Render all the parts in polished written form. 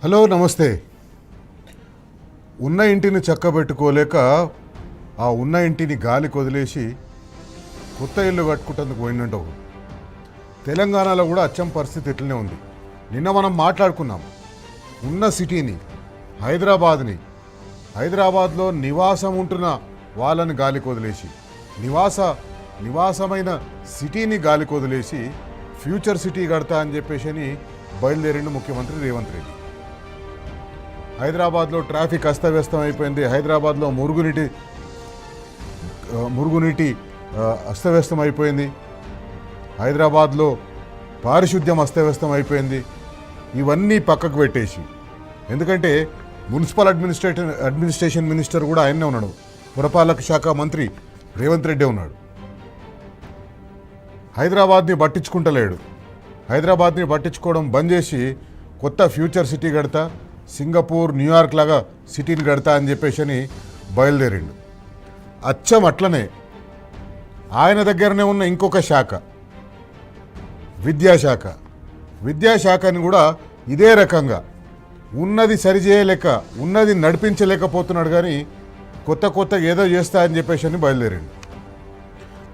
Hello నమస్తే. ఉన్న ఇంటిని చక్కబెట్టుకోలేక ఆ ఉన్న ఇంటిని గాలికి వదిలేసి కొత్త ఇల్లు కట్టుకుంటందుకు పోయినట్టు తెలంగాణలో కూడా అచ్చం పరిస్థితి ఇట్లనే ఉంది. నిన్న మనం మాట్లాడుకున్నాం ఉన్న సిటీని హైదరాబాద్లో నివాసం ఉంటున్న వాళ్ళని గాలికి వదిలేసి నివాసమైన సిటీని గాలికి వదిలేసి ఫ్యూచర్ సిటీ కడతా అని చెప్పేసి బయలుదేరిండు ముఖ్యమంత్రి రేవంత్ రెడ్డి. హైదరాబాద్లో ట్రాఫిక్ అస్తవ్యస్తం అయిపోయింది. హైదరాబాద్లో మురుగునీటి అస్తవ్యస్తం అయిపోయింది. హైదరాబాద్లో పారిశుద్ధ్యం అస్తవ్యస్తం అయిపోయింది. ఇవన్నీ పక్కకు పెట్టేసి, ఎందుకంటే మున్సిపల్ అడ్మినిస్ట్రేషన్ మినిస్టర్ కూడా ఆయనే ఉన్నాడు, పురపాలక శాఖ మంత్రి రేవంత్ రెడ్డి ఉన్నాడు. హైదరాబాద్ని పట్టించుకుంటలేడు. హైదరాబాద్ని పట్టించుకోవడం బంద్ చేసి కొత్త ఫ్యూచర్ సిటీ కడతా, సింగపూర్ న్యూయార్క్ లాగా సిటీని కడతా అని చెప్పేసి బయలుదేరిండు. అచ్చం అట్లనే ఆయన దగ్గరనే ఉన్న ఇంకొక శాఖ విద్యాశాఖని కూడా ఇదే రకంగా ఉన్నది సరిచేయలేక, ఉన్నది నడిపించలేకపోతున్నాడు. కానీ కొత్త ఏదో చేస్తా అని చెప్పేసి బయలుదేరిండు.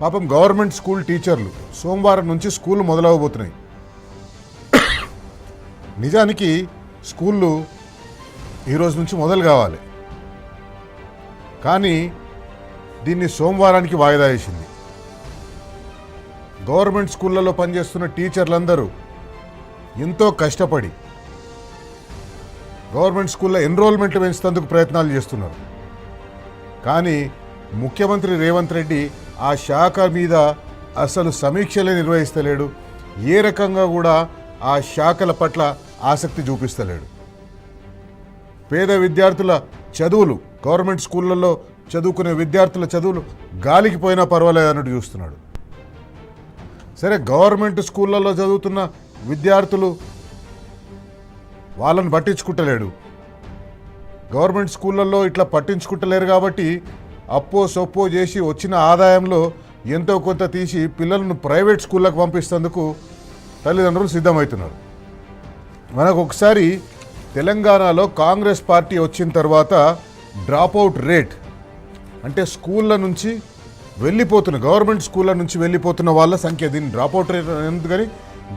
పాపం గవర్నమెంట్ స్కూల్ టీచర్లు సోమవారం నుంచి స్కూళ్ళు మొదలవబోతున్నాయి. నిజానికి స్కూళ్ళు ఈరోజు నుంచి మొదలు కావాలి, కానీ దీన్ని సోమవారానికి వాయిదా వేసింది. గవర్నమెంట్ స్కూళ్ళలో పనిచేస్తున్న టీచర్లందరూ ఎంతో కష్టపడి గవర్నమెంట్ స్కూల్లో ఎన్రోల్మెంట్ పెంచేందుకు ప్రయత్నాలు చేస్తున్నారు. కానీ ముఖ్యమంత్రి రేవంత్ రెడ్డి ఆ శాఖ మీద అసలు సమీక్షలే నిర్వహిస్తలేడు. ఏ రకంగా కూడా ఆ శాఖల పట్ల ఆసక్తి చూపిస్తలేడు. పేద విద్యార్థుల చదువులు, గవర్నమెంట్ స్కూళ్ళల్లో చదువుకునే విద్యార్థుల చదువులు గాలికి పోయినా పర్వాలేదు అన్నట్టు చూస్తున్నాడు. సరే, గవర్నమెంట్ స్కూళ్ళల్లో చదువుతున్న విద్యార్థులు వాళ్ళని పట్టించుకుంటలేడు. గవర్నమెంట్ స్కూళ్ళల్లో ఇట్లా పట్టించుకుంటలేరు కాబట్టి అప్పో సొప్పో చేసి వచ్చిన ఆదాయంలో ఎంతో కొంత తీసి పిల్లలను ప్రైవేట్ స్కూళ్ళకు పంపిస్తేందుకు తల్లిదండ్రులు సిద్ధమవుతున్నారు. మనకు ఒకసారి తెలంగాణలో కాంగ్రెస్ పార్టీ వచ్చిన తర్వాత డ్రాప్అవుట్ రేట్, అంటే స్కూళ్ళ నుంచి గవర్నమెంట్ స్కూళ్ళ నుంచి వెళ్ళిపోతున్న వాళ్ళ సంఖ్య, దీన్ని డ్రాప్అవుట్ రేట్ ఎందుకని,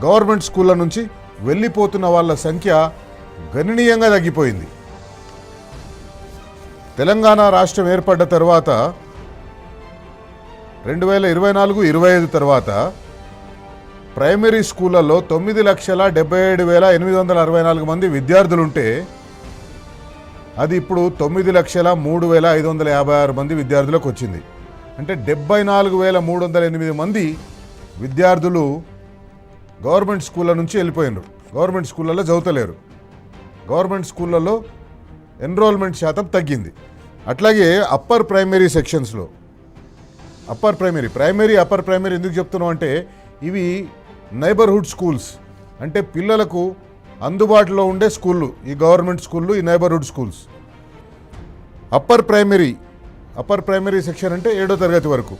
గవర్నమెంట్ స్కూళ్ళ నుంచి వెళ్ళిపోతున్న వాళ్ళ సంఖ్య గణనీయంగా తగ్గిపోయింది. తెలంగాణ రాష్ట్రం ఏర్పడ్డ తర్వాత 2024-25 తర్వాత ప్రైమరీ స్కూళ్ళల్లో 9,77,864 మంది విద్యార్థులుంటే అది ఇప్పుడు 9,03,556 మంది విద్యార్థులకు వచ్చింది. అంటే 74,308 మంది విద్యార్థులు గవర్నమెంట్ స్కూళ్ళ నుంచి వెళ్ళిపోయినారు. గవర్నమెంట్ స్కూళ్ళల్లో చదువుతలేరు. గవర్నమెంట్ స్కూళ్ళల్లో ఎన్రోల్మెంట్ శాతం తగ్గింది. అట్లాగే అప్పర్ ప్రైమరీ సెక్షన్స్లో అప్పర్ ప్రైమరీ ఎందుకు చెప్తున్నాం అంటే, ఇవి నైబర్హుడ్ స్కూల్స్, అంటే పిల్లలకు అందుబాటులో ఉండే స్కూళ్ళు, ఈ గవర్నమెంట్ స్కూళ్ళు, ఈ neighbourhood schools. Upper primary section అంటే 7వ తరగతి వరకు.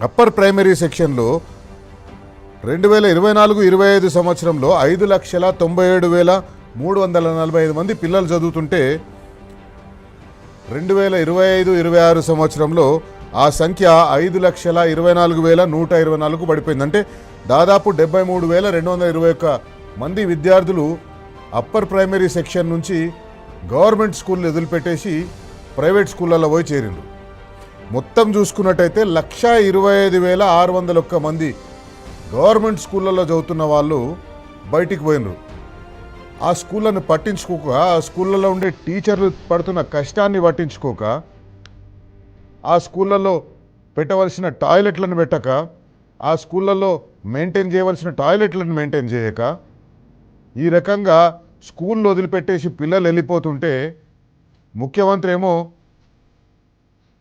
అప్పర్ ప్రైమరీ సెక్షన్లో 2024-25 సంవత్సరంలో 5,97,345 మంది పిల్లలు చదువుతుంటే 2025-26 సంవత్సరంలో ఆ సంఖ్య 5,24,124 పడిపోయింది. అంటే దాదాపు 73,221 మంది విద్యార్థులు అప్పర్ ప్రైమరీ సెక్షన్ నుంచి గవర్నమెంట్ స్కూళ్ళు వదిలిపెట్టేసి ప్రైవేట్ స్కూళ్ళల్లో పోయి చేరిండ్రు. మొత్తం చూసుకున్నట్టయితే 1,25,601 మంది గవర్నమెంట్ స్కూళ్ళల్లో చదువుతున్న వాళ్ళు బయటికి పోయినరు. ఆ స్కూళ్ళను పట్టించుకోక, ఆ స్కూళ్ళల్లో ఉండే టీచర్లు పడుతున్న కష్టాన్ని పట్టించుకోక, ఆ స్కూళ్ళల్లో పెట్టవలసిన టాయిలెట్లను పెట్టక, ఆ స్కూళ్ళల్లో మెయింటైన్ చేయవలసిన టాయిలెట్లను మెయింటైన్ చేయక, ఈ రకంగా స్కూళ్ళు వదిలిపెట్టేసి పిల్లలు వెళ్ళిపోతుంటే ముఖ్యమంత్రి ఏమో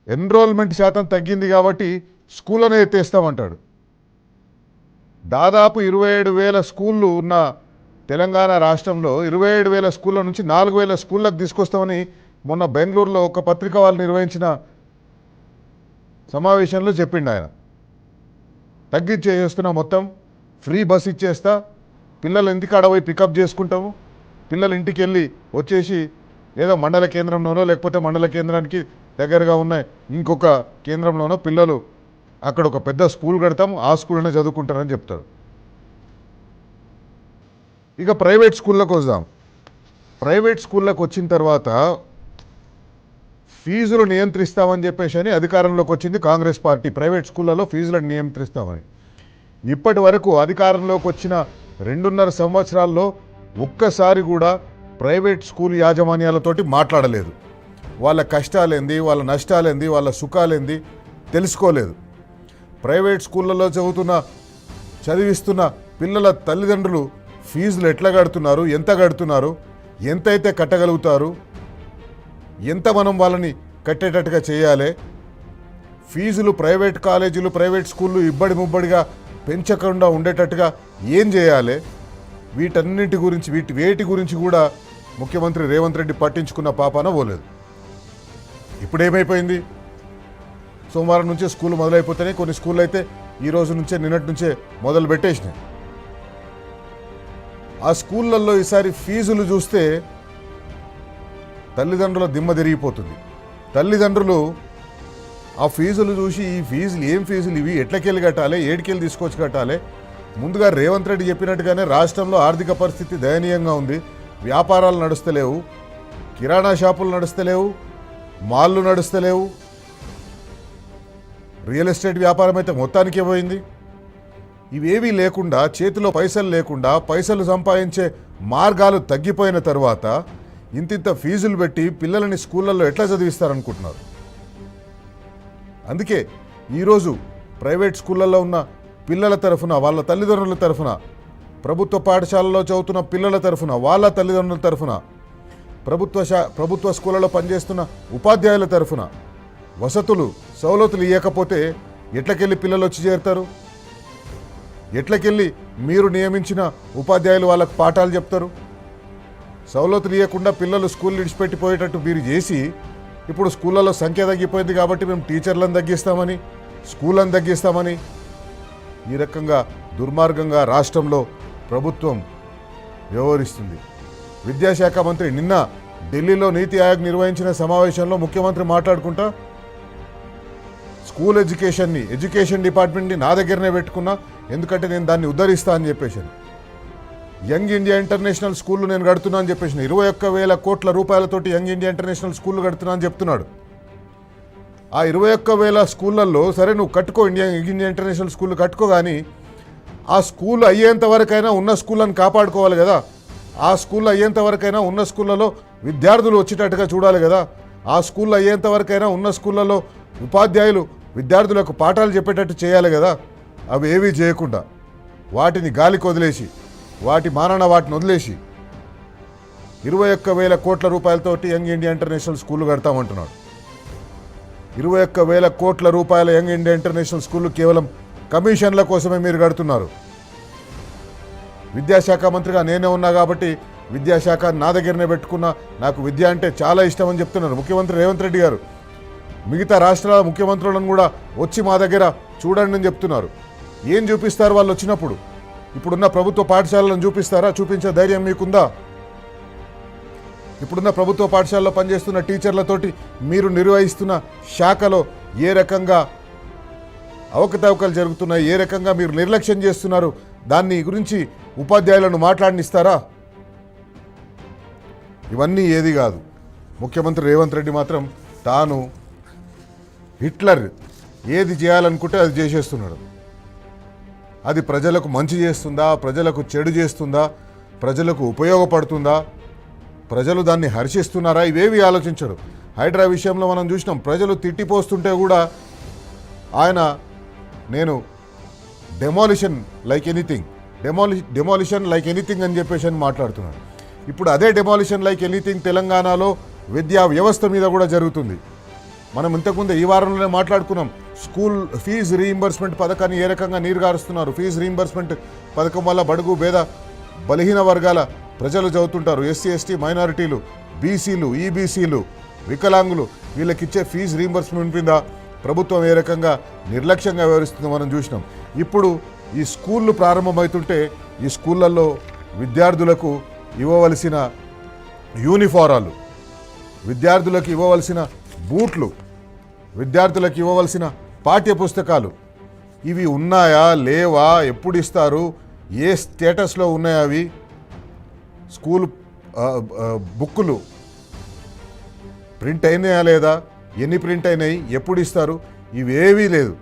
ఎన్రోల్మెంట్ శాతం తగ్గింది కాబట్టి స్కూళ్ళనే ఎత్తేస్తామంటాడు. దాదాపు 27,000 స్కూళ్ళు ఉన్న తెలంగాణ రాష్ట్రంలో 27,000 స్కూళ్ళ నుంచి 4,000 స్కూళ్ళకు తీసుకొస్తామని మొన్న బెంగళూరులో ఒక పత్రిక వాళ్ళు నిర్వహించిన సమావేశంలో చెప్పిండు ఆయన. తగ్గించేస్తున్నా, మొత్తం ఫ్రీ బస్ ఇచ్చేస్తా, పిల్లలు ఎందుకు అడవి పికప్ చేసుకుంటాము, పిల్లలు ఇంటికి వెళ్ళి వచ్చేసి ఏదో మండల కేంద్రంలోనో లేకపోతే మండల కేంద్రానికి దగ్గరగా ఉన్న ఇంకొక కేంద్రంలోనో పిల్లలు అక్కడ ఒక పెద్ద స్కూల్ కడతాం, ఆ స్కూల్లోనే చదువుకుంటారని చెప్తారు. ఇక ప్రైవేట్ స్కూళ్ళకు వద్దాం. ప్రైవేట్ స్కూళ్ళకు వచ్చిన తర్వాత ఫీజులు నియంత్రిస్తామని చెప్పేసి అని అధికారంలోకి వచ్చింది కాంగ్రెస్ పార్టీ. ప్రైవేట్ స్కూళ్ళలో ఫీజులను నియంత్రిస్తామని. ఇప్పటి వరకు అధికారంలోకి వచ్చిన 2.5 సంవత్సరాల్లో ఒక్కసారి కూడా ప్రైవేట్ స్కూల్ యాజమాన్యాలతోటి మాట్లాడలేదు. వాళ్ళ కష్టాలేంది, వాళ్ళ నష్టాలేంది, వాళ్ళ సుఖాలేంది తెలుసుకోలేదు. ప్రైవేట్ స్కూళ్ళలో చదివిస్తున్న పిల్లల తల్లిదండ్రులు ఫీజులు ఎట్లా కడుతున్నారు, ఎంత కడుతున్నారు, ఎంతైతే కట్టగలుగుతారు, ఎంత మనం వాళ్ళని కట్టేటట్టుగా చేయాలి, ఫీజులు ప్రైవేట్ కాలేజీలు ప్రైవేట్ స్కూళ్ళు ఇబ్బడి ముబ్బడిగా పెంచకుండా ఉండేటట్టుగా ఏం చేయాలి, వేటి గురించి కూడా ముఖ్యమంత్రి రేవంత్ రెడ్డి పట్టించుకున్న పాపాన పోలేదు. ఇప్పుడు ఏమైపోయింది? సోమవారం నుంచే స్కూల్ మొదలైపోతున్నాయి. కొన్ని స్కూళ్ళు అయితే ఈ రోజు నుంచే నిన్నటి నుంచే మొదలు పెట్టేసినాయి. ఆ స్కూళ్ళల్లో ఈసారి ఫీజులు చూస్తే తల్లిదండ్రుల దిమ్మ తిరిగిపోతుంది. తల్లిదండ్రులు ఆ ఫీజులు చూసి ఈ ఫీజులు ఏం ఫీజులు ఇవి, ఎట్లకెళ్ళి కట్టాలి, ఏడికెళ్ళి తీసుకొచ్చి కట్టాలి. ముందుగా రేవంత్ రెడ్డి చెప్పినట్టుగానే రాష్ట్రంలో ఆర్థిక పరిస్థితి దయనీయంగా ఉంది. వ్యాపారాలు నడుస్తలేవు, కిరాణా షాపులు నడుస్తలేవు, మాల్లు నడుస్తలేవు, రియల్ ఎస్టేట్ వ్యాపారం అయితే మొత్తానికే పోయింది. ఇవేవీ లేకుండా, చేతిలో పైసలు లేకుండా, పైసలు సంపాదించే మార్గాలు తగ్గిపోయిన తర్వాత ఇంతింత ఫీజులు పెట్టి పిల్లలని స్కూళ్ళల్లో ఎట్లా చదివిస్తారనుకుంటున్నారు? అందుకే ఈరోజు ప్రైవేట్ స్కూళ్ళల్లో ఉన్న పిల్లల తరఫున, వాళ్ళ తల్లిదండ్రుల తరఫున, ప్రభుత్వ పాఠశాలలో చదువుతున్న పిల్లల తరఫున, వాళ్ళ తల్లిదండ్రుల తరఫున, ప్రభుత్వ స్కూళ్ళలో పనిచేస్తున్న ఉపాధ్యాయుల తరఫున వసతులు సౌలతులు ఇవ్వకపోతే ఎట్లకెళ్ళి పిల్లలు వచ్చి చేరుతారు? ఎట్లకెళ్ళి మీరు నియమించిన ఉపాధ్యాయులు వాళ్ళకు పాఠాలు చెప్తారు? సౌలతులు ఇవ్వకుండా పిల్లలు స్కూల్ విడిచిపెట్టిపోయేటట్టు మీరు చేసి ఇప్పుడు స్కూళ్ళలో సంఖ్య తగ్గిపోయింది కాబట్టి మేము టీచర్లను తగ్గిస్తామని, స్కూళ్ళను తగ్గిస్తామని, ఈ రకంగా దుర్మార్గంగా రాష్ట్రంలో ప్రభుత్వం వ్యవహరిస్తుంది. విద్యాశాఖ మంత్రి నిన్న ఢిల్లీలో నీతి ఆయోగ్ నిర్వహించిన సమావేశంలో ముఖ్యమంత్రి మాట్లాడుకుంటా స్కూల్ ఎడ్యుకేషన్ డిపార్ట్మెంట్ని నా దగ్గరనే పెట్టుకున్నా, ఎందుకంటే నేను దాన్ని ఉద్ధరిస్తా అని చెప్పేసాను. యంగ్ ఇండియా ఇంటర్నేషనల్ స్కూళ్ళు నేను కడుతున్నా అని చెప్పేసిన 21,000 కోట్ల రూపాయలతోటి యంగ్ ఇండియా ఇంటర్నేషనల్ స్కూళ్ళు కడుతున్నా అని చెప్తున్నాడు. ఆ 21,000 స్కూళ్ళల్లో సరే నువ్వు కట్టుకో, యంగ్ ఇండియా ఇంటర్నేషనల్ స్కూళ్ళు కట్టుకో, కానీ ఆ స్కూల్ అయ్యేంత వరకైనా ఉన్న స్కూళ్ళని కాపాడుకోవాలి కదా. ఆ స్కూల్ అయ్యేంత వరకైనా ఉన్న స్కూళ్ళలో విద్యార్థులు వచ్చేటట్టుగా చూడాలి కదా. ఆ స్కూల్ అయ్యేంత వరకైనా ఉన్న స్కూళ్ళలో ఉపాధ్యాయులు విద్యార్థులకు పాఠాలు చెప్పేటట్టు చేయాలి కదా. అవి ఏవీ చేయకుండా వాటిని గాలికి వదిలేసి, వాటిని వదిలేసి 21,000 కోట్ల రూపాయలతోటి యంగ్ ఇండియా ఇంటర్నేషనల్ స్కూళ్ళు కడతామంటున్నాడు. 21,000 కోట్ల రూపాయల యంగ్ ఇండియా ఇంటర్నేషనల్ స్కూళ్ళు కేవలం కమిషన్ల కోసమే మీరు కడుతున్నారు. విద్యాశాఖ మంత్రిగా నేనే ఉన్నా కాబట్టి విద్యాశాఖ నా దగ్గరనే పెట్టుకున్నా, నాకు విద్య అంటే చాలా ఇష్టం అని చెప్తున్నారు ముఖ్యమంత్రి రేవంత్ రెడ్డి గారు. మిగతా రాష్ట్రాల ముఖ్యమంత్రులను కూడా వచ్చి మా దగ్గర చూడండి అని చెప్తున్నారు. ఏం చూపిస్తారు వాళ్ళు వచ్చినప్పుడు? ఇప్పుడున్న ప్రభుత్వ పాఠశాలను చూపిస్తారా? చూపించే ధైర్యం మీకుందా? ఇప్పుడున్న ప్రభుత్వ పాఠశాలలో పనిచేస్తున్న టీచర్లతోటి మీరు నిర్వహిస్తున్న శాఖలో ఏ రకంగా అవకతవకలు జరుగుతున్నాయి, ఏ రకంగా మీరు నిర్లక్ష్యం చేస్తున్నారు, దాన్ని గురించి ఉపాధ్యాయులను మాట్లాడనిస్తారా? ఇవన్నీ ఏది కాదు. ముఖ్యమంత్రి రేవంత్ రెడ్డి మాత్రం తాను హిట్లర్, ఏది చేయాలనుకుంటే అది చేసేస్తున్నాడు. అది ప్రజలకు మంచి చేస్తుందా, ప్రజలకు చెడు చేస్తుందా, ప్రజలకు ఉపయోగపడుతుందా, ప్రజలు దాన్ని హర్షిస్తున్నారా, ఇవేవి ఆలోచించడు. హైడ్రా విషయంలో మనం చూసినాం, ప్రజలు తిట్టిపోస్తుంటే కూడా ఆయన నేను డెమాలిషన్ లైక్ ఎనీథింగ్ అని చెప్పేసి అని మాట్లాడుతున్నాడు. ఇప్పుడు అదే డెమాలిషన్ లైక్ ఎనీథింగ్ తెలంగాణలో విద్యా వ్యవస్థ మీద కూడా జరుగుతుంది. మనం ఇంతకుముందు ఈ వారంలోనే మాట్లాడుకున్నాం. స్కూల్ ఫీజు రీయింబర్స్మెంట్ పథకాన్ని ఏ రకంగా నీరుగారుస్తున్నారు. ఫీజు రీయింబర్స్మెంట్ పథకం వల్ల బడుగు పేద బలహీన వర్గాల ప్రజలు చదువుతుంటారు. ఎస్సీ ఎస్టీ మైనారిటీలు, బీసీలు, ఈబీసీలు, వికలాంగులు, వీళ్ళకిచ్చే ఫీజు రీయింబర్స్మెంట్ మీద ప్రభుత్వం ఏ రకంగా నిర్లక్ష్యంగా వ్యవహరిస్తుందో మనం చూసినాం. ఇప్పుడు ఈ స్కూళ్ళు ప్రారంభమవుతుంటే ఈ స్కూళ్ళల్లో విద్యార్థులకు ఇవ్వవలసిన యూనిఫారాలు, విద్యార్థులకు ఇవ్వవలసిన బూట్లు, విద్యార్థులకు ఇవ్వవలసిన పాఠ్యపుస్తకాలు ఇవి ఉన్నాయా లేవా, ఎప్పుడు ఇస్తారు, ఏ స్టేటస్లో ఉన్నాయి అవి, స్కూల్ బుక్కులు ప్రింట్ అయినాయా లేదా, ఎన్ని ప్రింట్ అయినాయి, ఎప్పుడు ఇస్తారు, ఇవేవీ లేదు.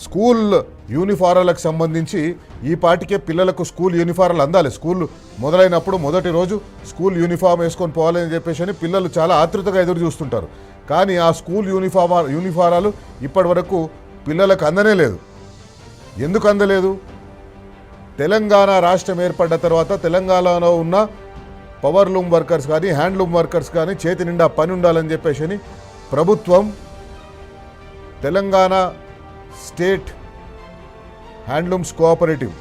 స్కూల్ యూనిఫారాలకు సంబంధించి ఈ పాటికే పిల్లలకు స్కూల్ యూనిఫారాలు అందాలి. స్కూల్ మొదలైనప్పుడు మొదటి రోజు స్కూల్ యూనిఫామ్ వేసుకొని పోవాలని చెప్పేసి పిల్లలు చాలా ఆతృతగా ఎదురు చూస్తుంటారు. కానీ ఆ స్కూల్ యూనిఫారాలు ఇప్పటి వరకు పిల్లలకు అందనే లేదు. ఎందుకు అందలేదు? తెలంగాణ రాష్ట్రం ఏర్పడ్డ తర్వాత తెలంగాణలో ఉన్న పవర్ లూమ్ వర్కర్స్ కానీ హ్యాండ్లూమ్ వర్కర్స్ కానీ చేతి నిండా పని ఉండాలని చెప్పేసి ప్రభుత్వం తెలంగాణ స్టేట్ హ్యాండ్లూమ్స్ కోఆపరేటివ్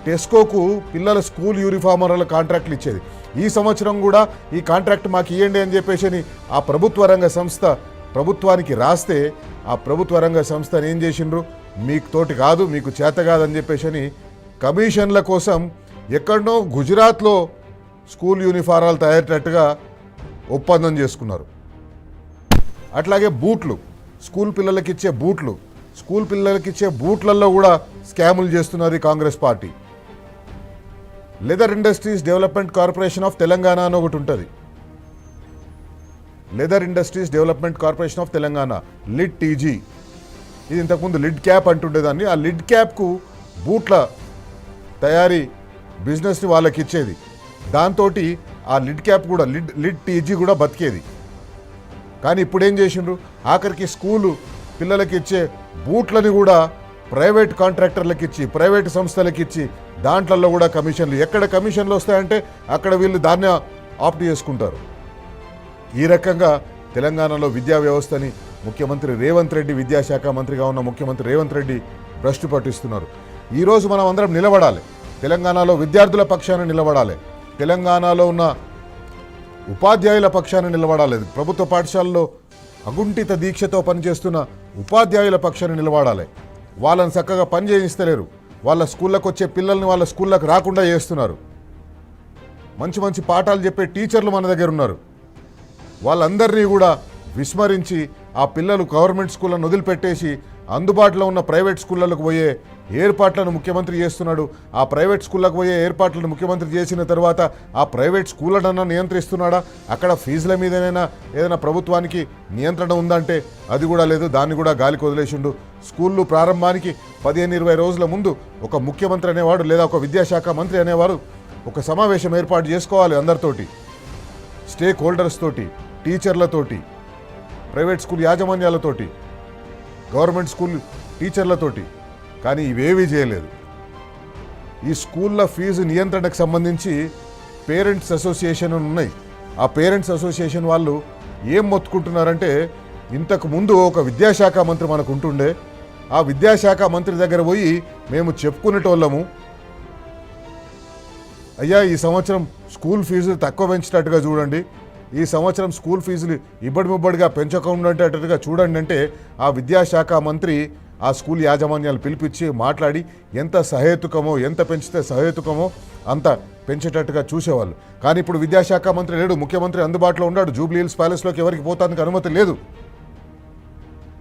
టెస్కోకు పిల్లల స్కూల్ యూనిఫార్మర్ల కాంట్రాక్ట్లు ఇచ్చేది. ఈ సంవత్సరం కూడా ఈ కాంట్రాక్ట్ మాకు ఇవ్వండి అని చెప్పేసి ఆ ప్రభుత్వ రంగ సంస్థ ప్రభుత్వానికి రాస్తే ఆ ప్రభుత్వ రంగ సంస్థను ఏం చేసిండ్రు, మీకు తోటి కాదు, మీకు చేత కాదని చెప్పేసి కమిషన్ల కోసం ఎక్కడనో గుజరాత్లో స్కూల్ యూనిఫారాలు తయారయ్యేటట్టుగా ఒప్పందం చేసుకున్నారు. అట్లాగే బూట్లు, స్కూల్ పిల్లలకి ఇచ్చే బూట్లలో కూడా స్కాములు చేస్తున్నది Congress party. Leather industries development corporation of Telangana అని ఒకటి ఉంటుంది. Leather industries development corporation of Telangana, lid TG. ఇది ఇంతకుముందు లిడ్ క్యాప్ అంటుండేదాన్ని. ఆ లిడ్ క్యాప్కు బూట్ల తయారీ బిజినెస్ని వాళ్ళకి ఇచ్చేది. దాంతో ఆ లిడ్ క్యాప్ కూడా లిడ్ టీజీ కూడా బతికేది. కానీ ఇప్పుడు ఏం చేసిండ్రు, ఆఖరికి స్కూలు పిల్లలకి ఇచ్చే బూట్లని కూడా ప్రైవేట్ కాంట్రాక్టర్లకు ఇచ్చి ప్రైవేట్ సంస్థలకు ఇచ్చి దాంట్లలో కూడా కమిషన్లు. ఎక్కడ కమిషన్లు వస్తాయంటే అక్కడ వీళ్ళు దాన్ని ఆప్ట్ చేసుకుంటారు. ఈ రకంగా తెలంగాణలో విద్యా వ్యవస్థని ముఖ్యమంత్రి రేవంత్ రెడ్డి, విద్యాశాఖ మంత్రిగా ఉన్న ముఖ్యమంత్రి రేవంత్ రెడ్డి భ్రష్టు పట్టిస్తున్నారు. ఈరోజు మనం అందరం నిలబడాలి, తెలంగాణలో విద్యార్థుల పక్షాన నిలబడాలి, తెలంగాణలో ఉన్న ఉపాధ్యాయుల పక్షాన నిలబడాలి, ప్రభుత్వ పాఠశాలలో అగుంఠిత దీక్షతో పనిచేస్తున్న ఉపాధ్యాయుల పక్షాన నిలబడాలి. వాళ్ళని చక్కగా పని చేయిస్తలేరు, వాళ్ళ స్కూళ్ళకు వచ్చే పిల్లల్ని వాళ్ళ స్కూళ్ళకు రాకుండా చేస్తున్నారు. మంచి మంచి పాఠాలు చెప్పే టీచర్లు మన దగ్గర ఉన్నారు. వాళ్ళందరినీ కూడా విస్మరించి ఆ పిల్లలు గవర్నమెంట్ స్కూళ్ళను వదిలిపెట్టేసి అందుబాటులో ఉన్న ప్రైవేట్ స్కూళ్ళకు పోయే ఏర్పాట్లను ముఖ్యమంత్రి చేస్తున్నాడు. ఆ ప్రైవేట్ స్కూళ్ళకు పోయే ఏర్పాట్లను ముఖ్యమంత్రి చేసిన తర్వాత ఆ ప్రైవేట్ స్కూళ్ళనన్నా నియంత్రిస్తున్నాడా? అక్కడ ఫీజుల మీదనైనా ఏదైనా ప్రభుత్వానికి నియంత్రణ ఉందంటే అది కూడా లేదు, దాన్ని కూడా గాలికి వదిలేసిండు. స్కూళ్ళు ప్రారంభానికి 15-20 రోజుల ముందు ఒక ముఖ్యమంత్రి అనేవాడు లేదా ఒక విద్యాశాఖ మంత్రి అనేవారు ఒక సమావేశం ఏర్పాటు చేసుకోవాలి అందరితోటి, స్టేక్ హోల్డర్స్ తోటి, టీచర్లతోటి, ప్రైవేట్ స్కూల్ యాజమాన్యాలతోటి, గవర్నమెంట్ స్కూల్ టీచర్లతోటి. కానీ ఇవేవీ చేయలేదు. ఈ స్కూళ్ళ ఫీజు నియంత్రణకు సంబంధించి పేరెంట్స్ అసోసియేషన్ ఉన్నాయి. ఆ పేరెంట్స్ అసోసియేషన్ వాళ్ళు ఏం మొత్తుకుంటున్నారంటే, ఇంతకు ముందు ఒక విద్యాశాఖ మంత్రి మనకు ఉంటుండే, ఆ విద్యాశాఖ మంత్రి దగ్గర పోయి మేము చెప్పుకునేటోళ్ళము, అయ్యా ఈ సంవత్సరం స్కూల్ ఫీజులు తక్కువ పెంచేటట్టుగా చూడండి, ఈ సంవత్సరం స్కూల్ ఫీజులు ఇబ్బడిముబ్బడిగా పెంచకుండా చూడండి అంటే ఆ విద్యాశాఖ మంత్రి ఆ స్కూల్ యాజమాన్యాలు పిలిపించి మాట్లాడి ఎంత సహేతుకమో, ఎంత పెంచితే సహేతుకమో అంత పెంచేటట్టుగా చూసేవాళ్ళు. కానీ ఇప్పుడు విద్యాశాఖ మంత్రి లేడు, ముఖ్యమంత్రి అందుబాటులో ఉన్నాడు. జూబ్లీ హిల్స్ ప్యాలెస్లోకి ఎవరికి పోతానికి అనుమతి లేదు.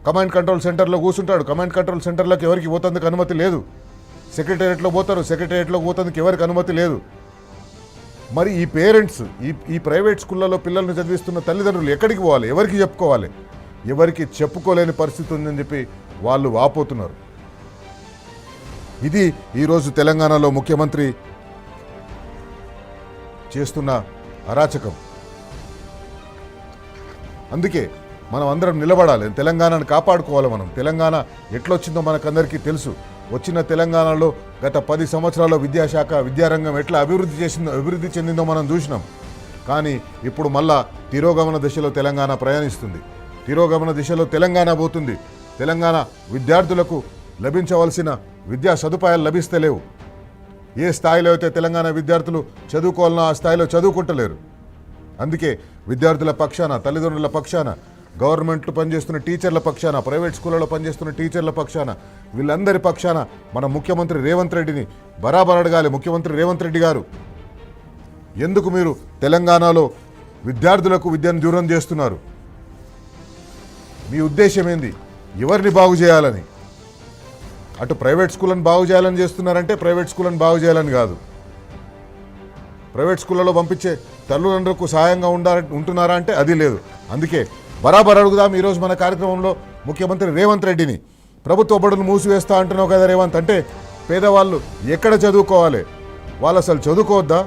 కమాండ్ కంట్రోల్ సెంటర్లో కూర్చుంటాడు, కమాండ్ కంట్రోల్ సెంటర్లోకి ఎవరికి పోతానికి అనుమతి లేదు. సెక్రటేరియట్లో పోతారు, సెక్రటేరియట్లో పోతానికి ఎవరికి అనుమతి లేదు. మరి ఈ పేరెంట్స్, ఈ ప్రైవేట్ స్కూళ్ళలో పిల్లల్ని చదివిస్తున్న తల్లిదండ్రులు ఎక్కడికి పోవాలి, ఎవరికి చెప్పుకోవాలి? ఎవరికి చెప్పుకోలేని పరిస్థితి ఉందని చెప్పి వాళ్ళు వాపోతున్నారు. ఇది ఈరోజు తెలంగాణలో ముఖ్యమంత్రి చేస్తున్న అరాచకం. అందుకే మనం అందరం నిలబడాలి, తెలంగాణను కాపాడుకోవాలి. మనం తెలంగాణ ఎట్లొచ్చిందో మనకందరికీ తెలుసు. వచ్చిన తెలంగాణలో గత 10 సంవత్సరాల్లో విద్యాశాఖ, విద్యారంగం ఎట్లా అభివృద్ధి చెందిందో మనం చూసినాం. కానీ ఇప్పుడు మళ్ళా తిరోగమన దిశలో తెలంగాణ ప్రయాణిస్తుంది, తిరోగమన దిశలో తెలంగాణ పోతుంది. తెలంగాణ విద్యార్థులకు లభించవలసిన విద్యా సదుపాయాలు లభిస్తలేవు. ఏ స్థాయిలో అయితే తెలంగాణ విద్యార్థులు చదువుకోవాలనో ఆ స్థాయిలో చదువుకుంటలేరు. అందుకే విద్యార్థుల పక్షాన, తల్లిదండ్రుల పక్షాన, గవర్నమెంట్లు పనిచేస్తున్న టీచర్ల పక్షాన, ప్రైవేట్ స్కూళ్ళలో పనిచేస్తున్న టీచర్ల పక్షాన, వీళ్ళందరి పక్షాన మన ముఖ్యమంత్రి రేవంత్ రెడ్డిని బరాబర్ అడగాలి. ముఖ్యమంత్రి రేవంత్ రెడ్డి గారు, ఎందుకు మీరు తెలంగాణలో విద్యార్థులకు విద్యను దూరం చేస్తున్నారు? మీ ఉద్దేశం ఏంది? ఎవరిని బాగు చేయాలని? అటు ప్రైవేట్ స్కూళ్ళని బాగు చేయాలని చేస్తున్నారంటే ప్రైవేట్ స్కూళ్ళని బాగు చేయాలని కాదు. ప్రైవేట్ స్కూళ్ళలో పంపించే తల్లిదండ్రులకు సహాయంగా ఉంటున్నారా అంటే అది లేదు. అందుకే బరాబర్ అడుగుదాం ఈరోజు మన కార్యక్రమంలో ముఖ్యమంత్రి రేవంత్ రెడ్డిని. ప్రభుత్వ బడులు మూసివేస్తా అంటున్నావు కదా రేవంత్, అంటే పేదవాళ్ళు ఎక్కడ చదువుకోవాలి? వాళ్ళు అసలు చదువుకోవద్దా?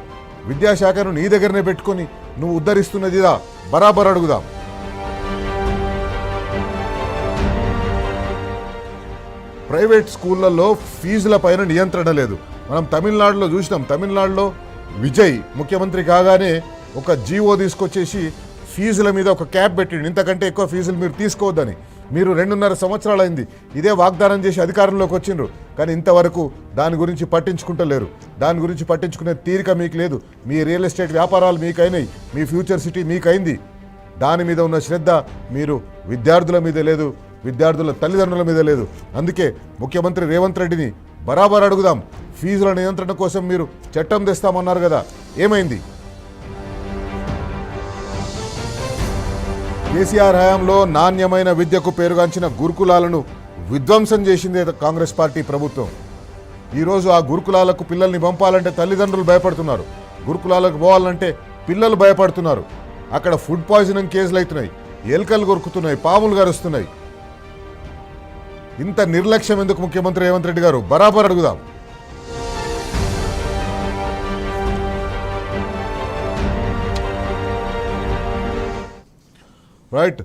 విద్యాశాఖను నీ దగ్గరనే పెట్టుకొని నువ్వు ఉద్ధరిస్తున్నదిదా? బరాబర్ అడుగుదాం. ప్రైవేట్ స్కూళ్ళల్లో ఫీజుల పైన నియంత్రణ లేదు. మనం తమిళనాడులో చూసినాం. తమిళనాడులో విజయ్ ముఖ్యమంత్రి కాగానే ఒక జీవో తీసుకొచ్చేసి ఫీజుల మీద ఒక క్యాప్ పెట్టిండు. ఇంతకంటే ఎక్కువ ఫీజులు మీరు తీసుకోవద్దని. మీరు 2.5 సంవత్సరాలు అయింది ఇదే వాగ్దానం చేసి అధికారంలోకి వచ్చిండ్రు, కానీ ఇంతవరకు దాని గురించి పట్టించుకుంటలేరు. దాని గురించి పట్టించుకునే తీరిక మీకు లేదు. మీ రియల్ ఎస్టేట్ వ్యాపారాలు మీకైనాయి, మీ ఫ్యూచర్ సిటీ మీకైంది. దాని మీద ఉన్న శ్రద్ధ మీరు విద్యార్థుల మీద లేదు, విద్యార్థుల తల్లిదండ్రుల మీద లేదు. అందుకే ముఖ్యమంత్రి రేవంత్ రెడ్డిని బరాబర్ అడుగుదాం. ఫీజుల నియంత్రణ కోసం మీరు చట్టం తెస్తామన్నారు కదా, ఏమైంది? కేసీఆర్ హయాంలో నాణ్యమైన విద్యకు పేరుగాంచిన గురుకులాలను విధ్వంసం చేసింది కాంగ్రెస్ పార్టీ ప్రభుత్వం. ఈరోజు ఆ గురుకులాలకు పిల్లల్ని పంపాలంటే తల్లిదండ్రులు భయపడుతున్నారు, గురుకులాలకు పోవాలంటే పిల్లలు భయపడుతున్నారు. అక్కడ ఫుడ్ పాయిజనింగ్ కేసులు అవుతున్నాయి, ఎలుకలు కొరుకుతున్నాయి, పాములు గరుస్తున్నాయి. ఇంత నిర్లక్ష్యం ఎందుకు ముఖ్యమంత్రి రేవంత్ రెడ్డి గారు? బరాబర్ అడుగుదాం. రైట్.